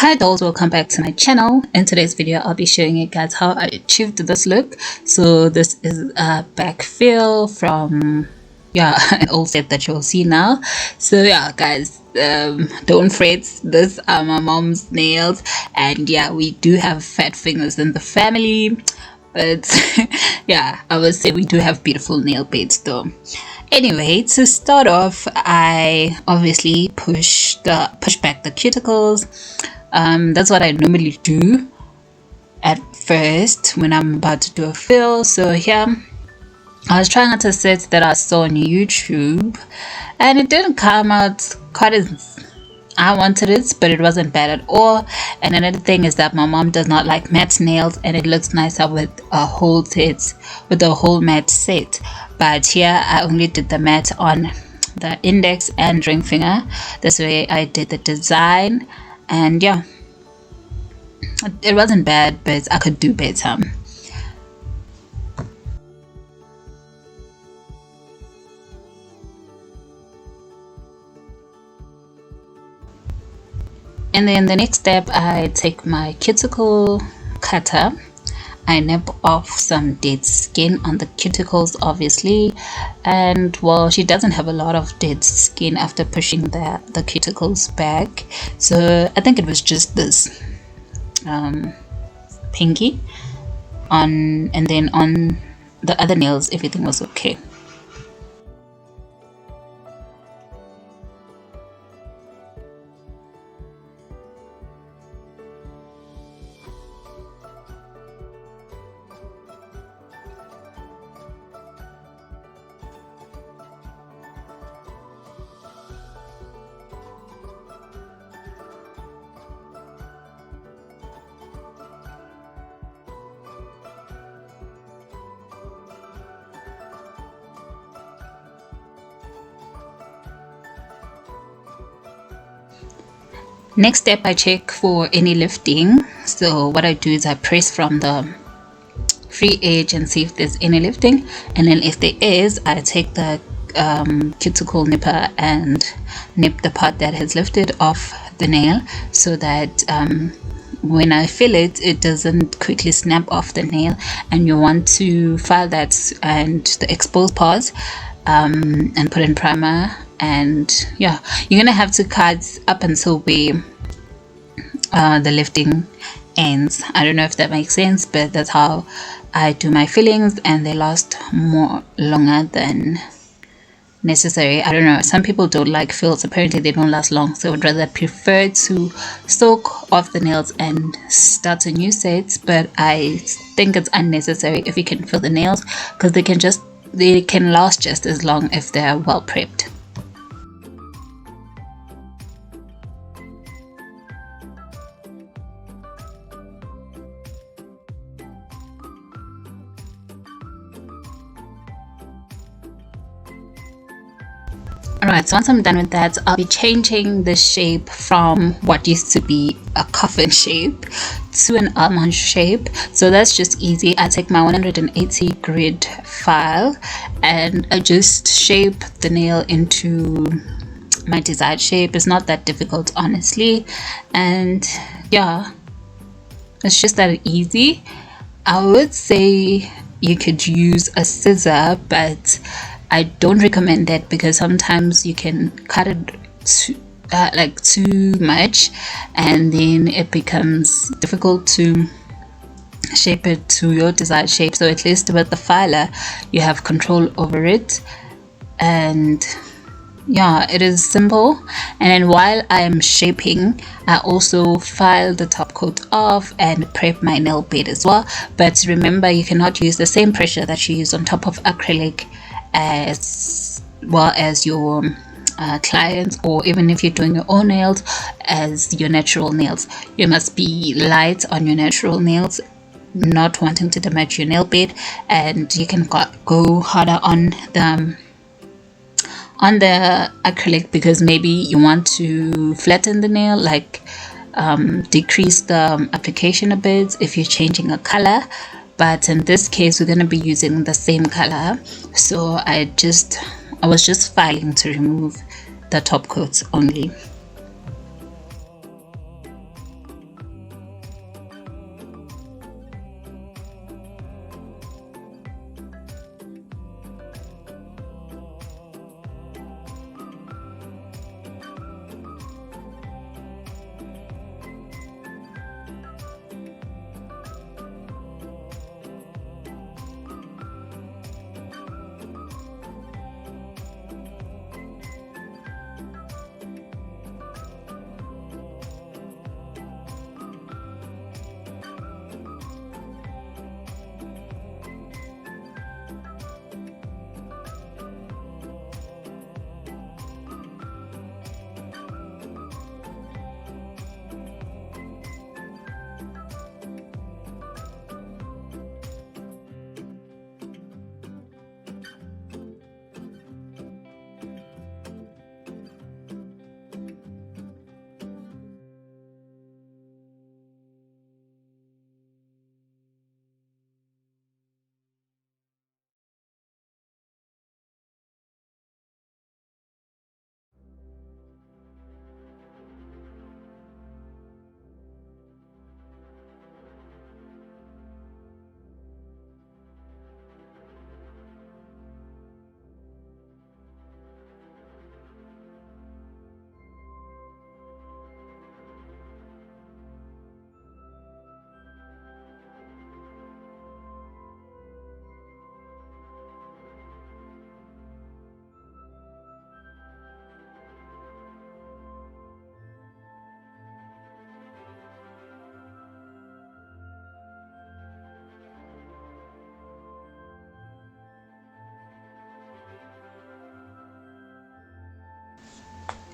Hi dolls, welcome back to my channel. In today's video I'll be showing you guys how I achieved this look. So this is a back fill from an old set that you'll see now. So yeah guys, don't fret, this are my mom's nails, and yeah, we do have fat fingers in the family, but yeah, I would say we do have beautiful nail beds though. Anyway, to start off, I obviously push back the cuticles. That's what I normally do at first when I'm about to do a fill. So here I was trying out a set that I saw on YouTube, and it didn't come out quite as I wanted it, but it wasn't bad at all. And another thing is that my mom does not like matte nails, and it looks nicer with a whole set, with a whole matte set. But here I only did the matte on the index and ring finger. This way I did the design, and yeah, it wasn't bad, but I could do better. And then the next step, I take my cuticle cutter, I nip off some dead skin on the cuticles obviously, and well, she doesn't have a lot of dead skin after pushing the cuticles back, so I think it was just this pinky on, and then on the other nails everything was okay. Next step, I check for any lifting. So what I do is I press from the free edge and see if there's any lifting, and then if there is, I take the cuticle nipper and nip the part that has lifted off the nail, so that when I fill it, it doesn't quickly snap off the nail. And you want to file that and the exposed parts and put in primer. And yeah, you're gonna have to cut up until where the lifting ends. I don't know if that makes sense, but that's how I do my fillings, and they last longer than necessary. I don't know, some people don't like fills, apparently they don't last long, so I would rather prefer to soak off the nails and start a new set. But I think it's unnecessary if you can fill the nails, because they can last just as long if they're well prepped. Alright, so once I'm done with that, I'll be changing the shape from what used to be a coffin shape to an almond shape. So that's just easy. I take my 180 grid file and I just shape the nail into my desired shape. It's not that difficult, honestly, and yeah, it's just that easy. I would say you could use a scissor, but I don't recommend that, because sometimes you can cut it too much, and then it becomes difficult to shape it to your desired shape. So at least with the filer you have control over it, and yeah, it is simple. And then while I'm shaping, I also file the top coat off and prep my nail bed as well. But remember, you cannot use the same pressure that you use on top of acrylic as well as your clients, or even if you're doing your own nails, as your natural nails. You must be light on your natural nails, not wanting to damage your nail bed, and you can go harder on the acrylic, because maybe you want to flatten the nail, like decrease the application a bit if you're changing a color. But in this case we're going to be using the same color, so I was just filing to remove the top coats only.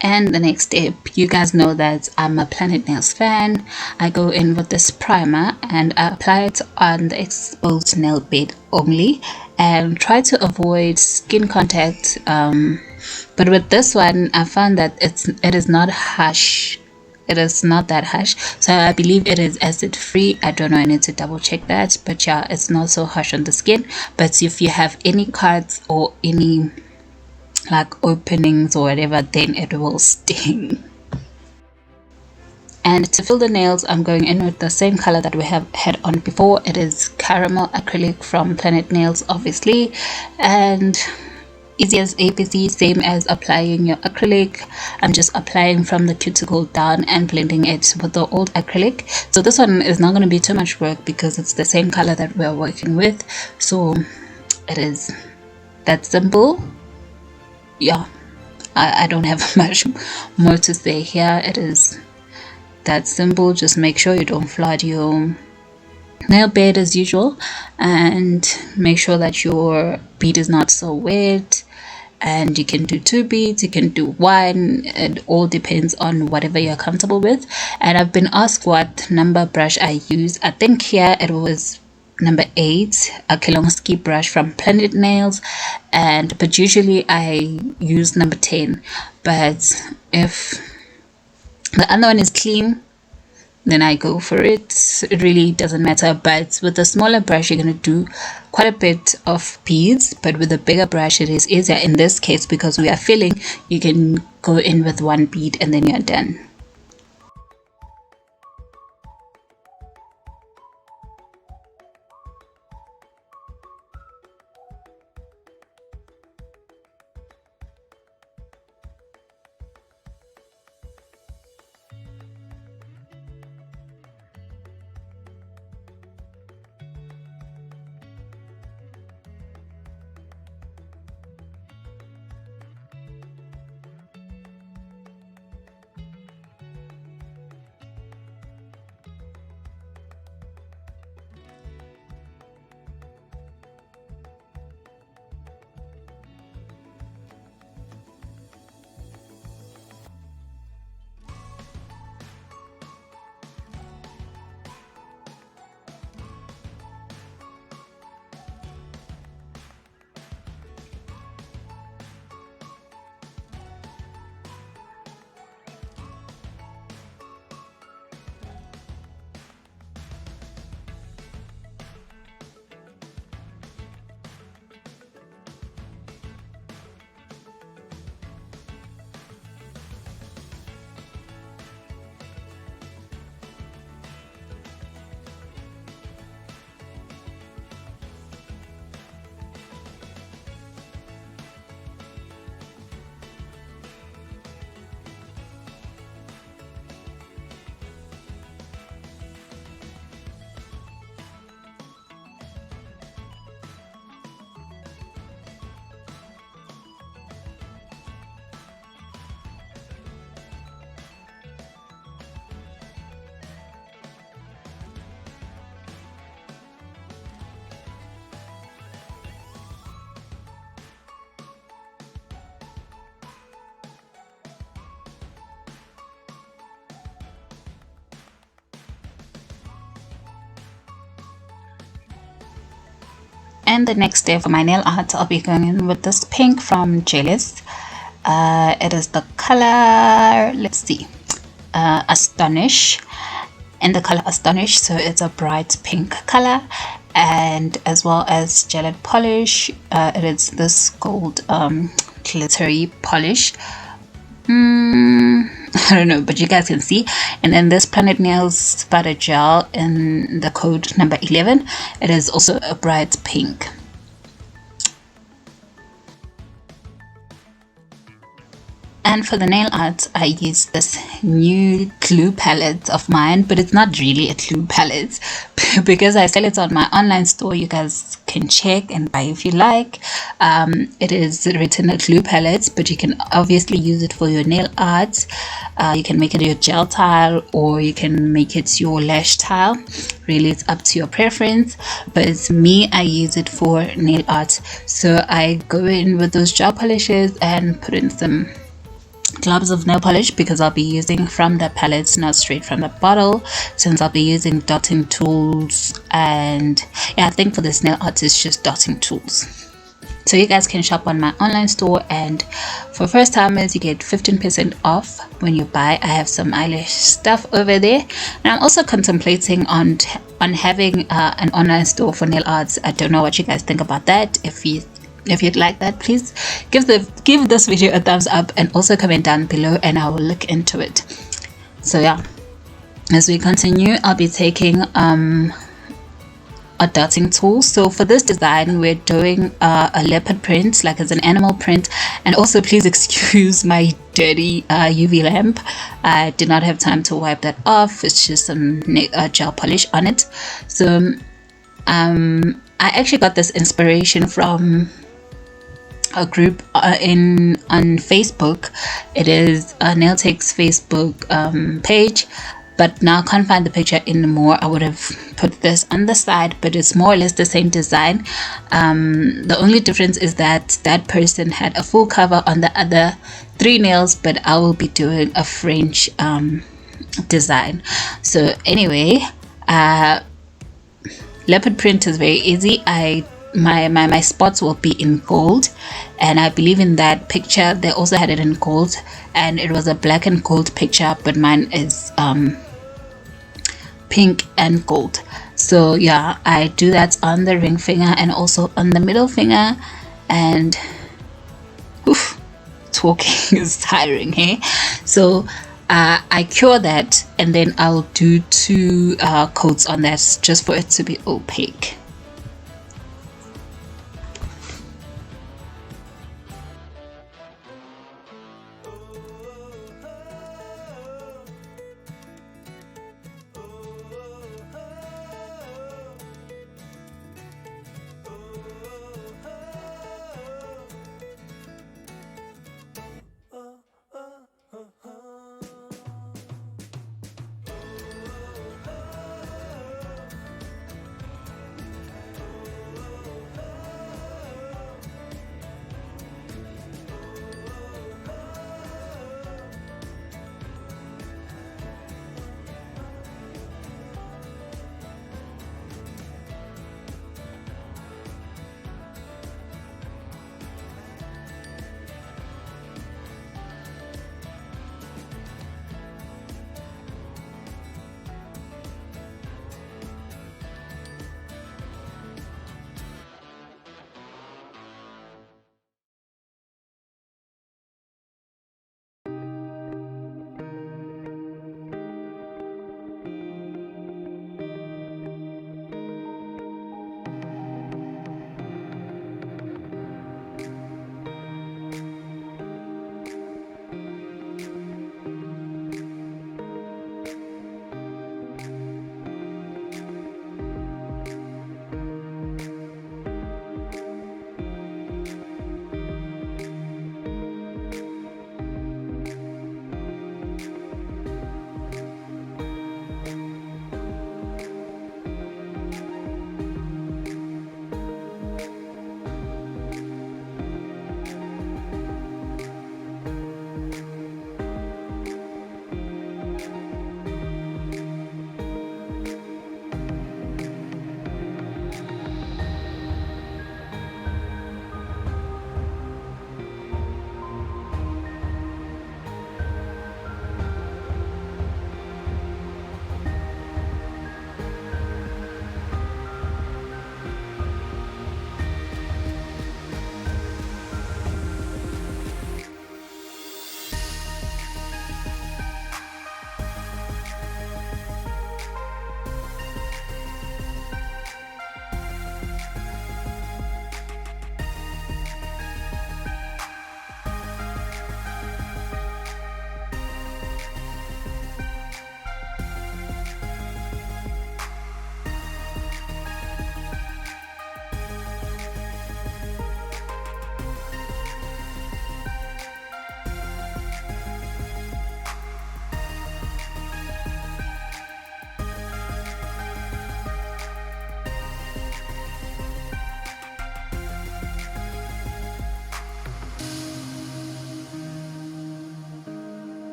And the next step, you guys know that I'm a Planet Nails fan. I go in with this primer and I apply it on the exposed nail bed only and try to avoid skin contact. But with this one, I found that it is not harsh. It is not that harsh, so I believe it is acid free. I don't know, I need to double check that, but yeah, it's not so harsh on the skin. But if you have any cuts or any like openings or whatever, then it will sting. And to fill the nails, I'm going in with the same color that we have had on before. It is caramel acrylic from Planet Nails, obviously, and easy as ABC, same as applying your acrylic. I'm just applying from the cuticle down and blending it with the old acrylic. So this one is not going to be too much work because it's the same color that we're working with, so it is that simple. Yeah, I don't have much more to say here. It is that simple. Just make sure you don't flood your nail bed as usual, and make sure that your bead is not so wet. And you can do 2 beads, you can do 1. It all depends on whatever you're comfortable with. And I've been asked what number brush I use. I think here it was number 8, a Kelongski brush from Planet Nails, but usually I use number 10. But if the other one is clean, then I go for it. It really doesn't matter. But with a smaller brush, you're going to do quite a bit of beads, but with a bigger brush it is easier. In this case, because we are filling, you can go in with 1 bead and then you're done. And the next day for my nail art, I'll be going in with this pink from Jealous. It is the color, let's see, Astonish, and the color Astonish, so it's a bright pink color. And as well as gel polish, it is this gold glittery polish. I don't know, but you guys can see. And then this Planet Nails Spider Gel in the code number 11. It is also a bright pink. And for the nail art, I use this new glue palette of mine, but it's not really a glue palette because I sell it on my online store. You guys can check and buy if you like. It is written a glue palette, but you can obviously use it for your nail art. You can make it your gel tile, or you can make it your lash tile. Really, it's up to your preference, but it's me, I use it for nail art. So I go in with those gel polishes and put in some globs of nail polish because I'll be using from the palettes, not straight from the bottle, since I'll be using dotting tools. And yeah, I think for this nail art it's just dotting tools. So you guys can shop on my online store, and for first timers you get 15% off when you buy. I have some eyelash stuff over there, and I'm also contemplating on having an online store for nail arts. I don't know what you guys think about that. If you'd like that, please give this video a thumbs up and also comment down below and I will look into it. So yeah, as we continue, I'll be taking a dotting tool. So for this design we're doing a leopard print, like as an animal print. And also please excuse my dirty UV lamp. I did not have time to wipe that off. It's just some gel polish on it. So I actually got this inspiration from a group on Facebook. It is Nail Tech's Facebook page, but now I can't find the picture anymore. I would have put this on the side, but it's more or less the same design. The only difference is that that person had a full cover on the other 3 nails, but I will be doing a French design. So anyway, leopard print is very easy. My spots will be in gold, and I believe in that picture they also had it in gold, and it was a black and gold picture, but mine is pink and gold. So yeah, I do that on the ring finger and also on the middle finger. And oof, talking is tiring, hey? So I cure that, and then I'll do 2 coats on that just for it to be opaque.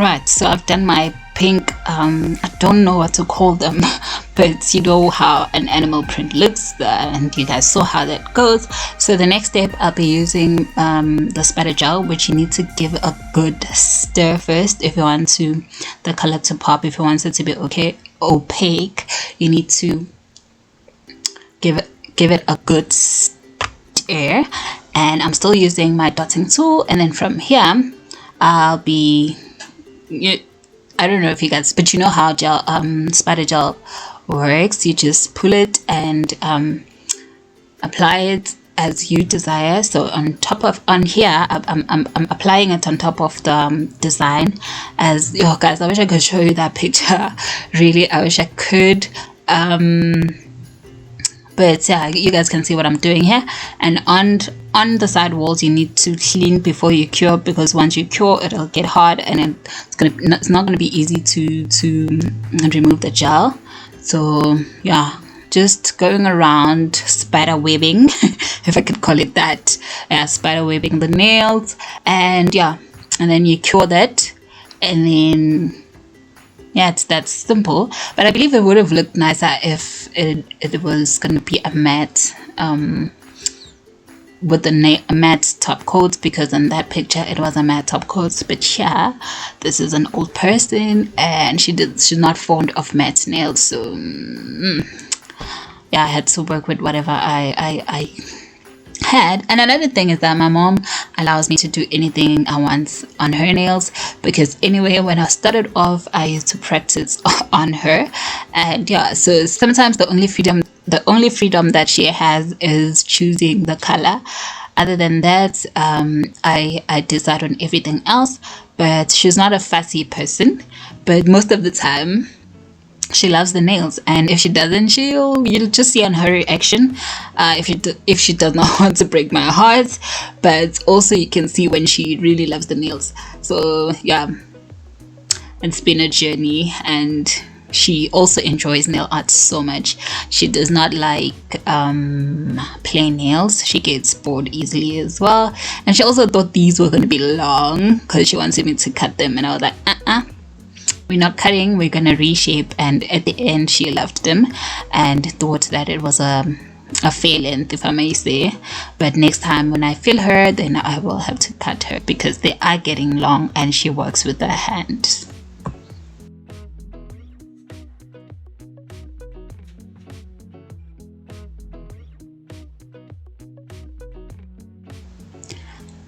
Right, so I've done my pink, I don't know what to call them, but you know how an animal print looks, and you guys saw how that goes. So the next step, I'll be using the spatter gel, which you need to give a good stir first if you want to the color to pop. If you want it to be opaque, you need to give it a good stir. And I'm still using my dotting tool, and then from here I'll be I don't know if you guys, but you know how gel spider gel works. You just pull it and apply it as you desire. So on here, I'm applying it on top of the design. As oh guys, I wish I could show you that picture. Really, I wish I could. But yeah, you guys can see what I'm doing here. And on the side walls, you need to clean before you cure, because once you cure, it'll get hard and it's not gonna be easy to remove the gel. So yeah, just going around spider webbing, if I could call it that. Yeah, spider webbing the nails, and yeah, and then you cure that, and then yeah, it's that simple. But I believe it would have looked nicer if it was going to be a matte with a matte top coat, because in that picture it was a matte top coat. But yeah, this is an old person and she's not fond of matte nails, so yeah, I had to work with whatever I had. And another thing is that my mom allows me to do anything I want on her nails, because anyway, when I started off, I used to practice on her. And yeah, so sometimes the only freedom that she has is choosing the color. Other than that, I decide on everything else. But she's not a fussy person, but most of the time she loves the nails, and if she doesn't, you'll just see on her reaction if she does not want to break my heart. But also you can see when she really loves the nails. So yeah, it's been a journey, and she also enjoys nail art so much. She does not like plain nails. She gets bored easily as well, and she also thought these were going to be long because she wanted me to cut them, and I was like, we're not cutting, we're gonna reshape. And at the end she loved them and thought that it was a fair length, if I may say. But next time when I fill her, then I will have to cut her, because they are getting long and she works with her hands.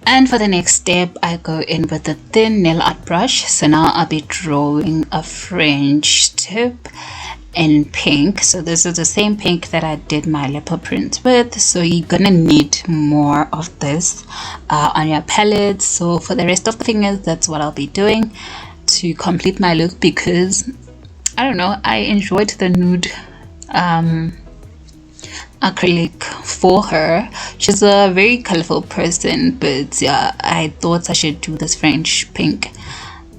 And for the next step, I go in with the thin nail art brush. So now I'll be drawing a French tip in pink. So this is the same pink that I did my leopard print with. So you're gonna need more of this on your palette. So for the rest of the fingers, that's what I'll be doing to complete my look, because I don't know, I enjoyed the nude acrylic for her. She's a very colorful person, but yeah, I thought I should do this French pink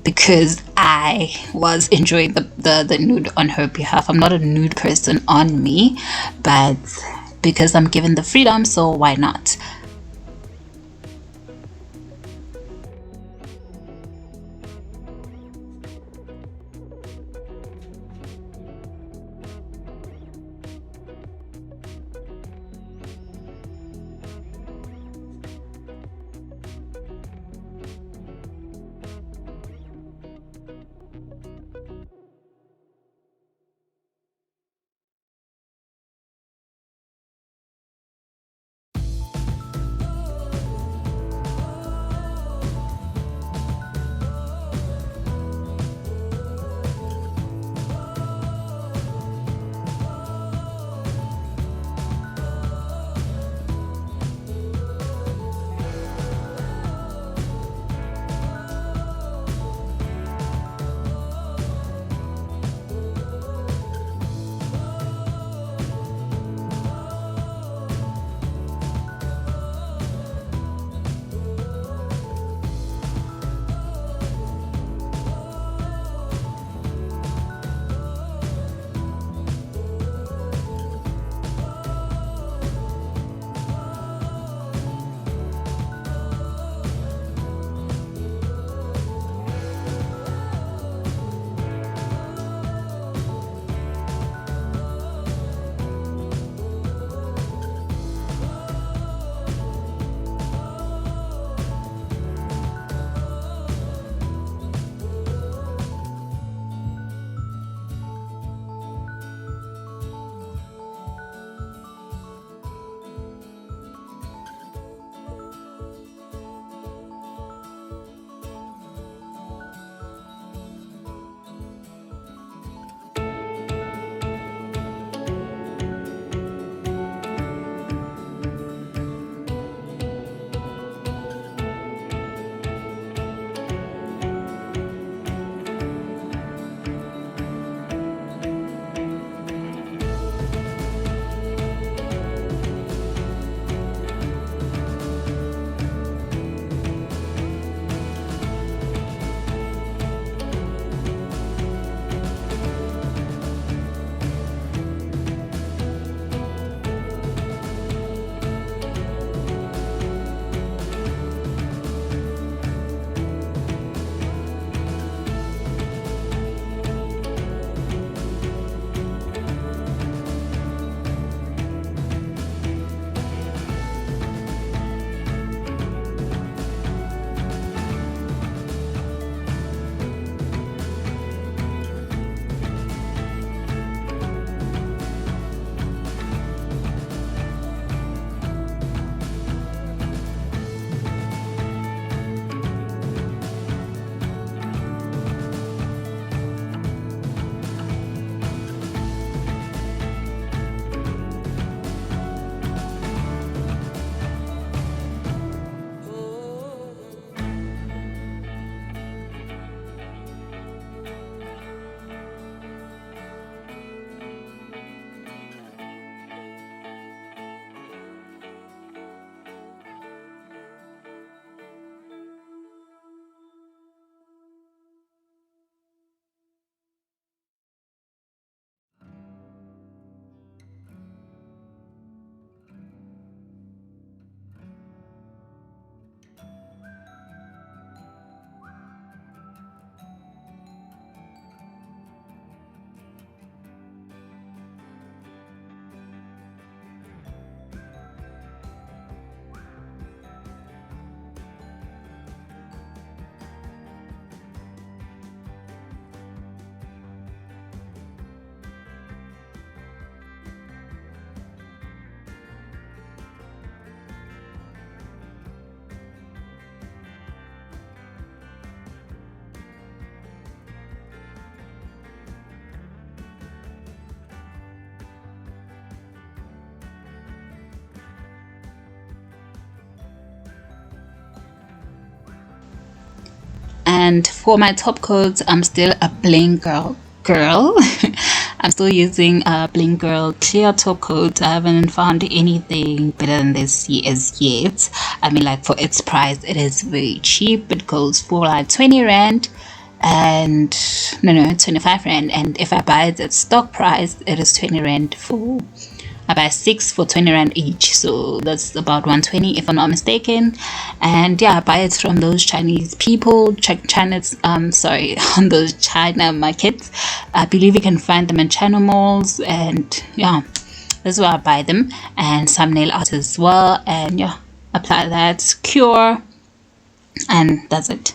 because I was enjoying the nude on her behalf. I'm not a nude person on me, but because I'm given the freedom, so why not? And for my top coats, I'm still a bling girl. I'm still using a bling girl clear top coat. I haven't found anything better than this as yet. I mean, like, for its price, it is very cheap. It goes for like 20 rand, and no, 25 rand. And if I buy it at stock price, it is 20 rand. For I buy 6 for 20 rand each, so that's about 120 if I'm not mistaken. And yeah, I buy it from those Chinese people, China's sorry, on those China markets. I believe you can find them in China malls, and yeah, that's where I buy them. And some nail art as well. And yeah, apply that, cure, and that's it.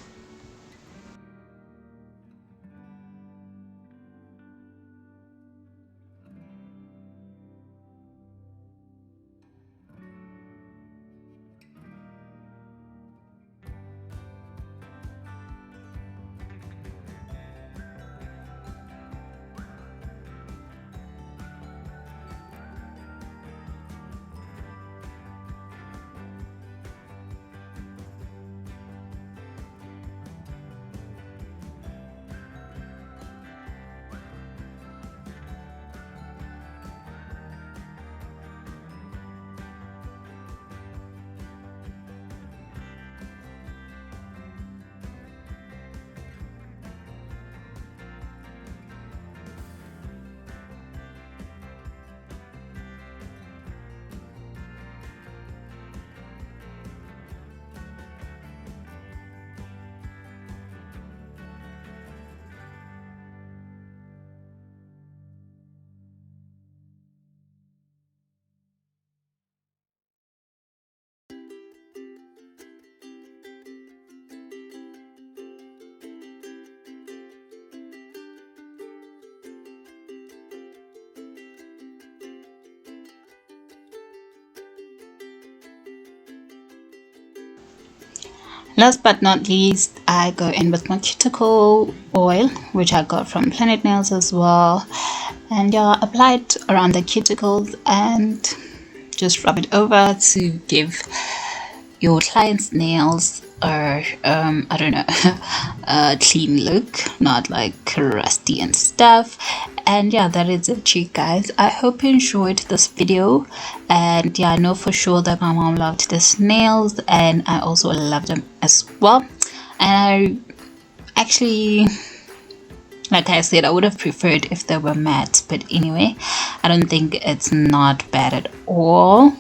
Last but not least, I go in with my cuticle oil, which I got from Planet Nails as well. And yeah, apply it around the cuticles and just rub it over to give your client's nails are I don't know, a clean look, not like rusty and stuff. And yeah, that is it, you guys. I hope you enjoyed this video, and yeah, I know for sure that my mom loved these nails, and I also love them as well. And I actually, like I said, I would have preferred if they were matte, but anyway, I don't think it's not bad at all.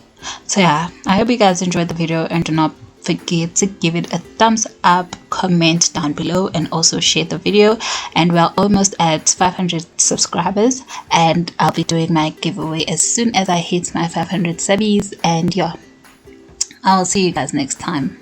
So yeah, I hope you guys enjoyed the video, and do not forget to give it a thumbs up, comment down below, and also share the video. And we're almost at 500 subscribers, and I'll be doing my giveaway as soon as I hit my 500 subbies. And yeah, I'll see you guys next time.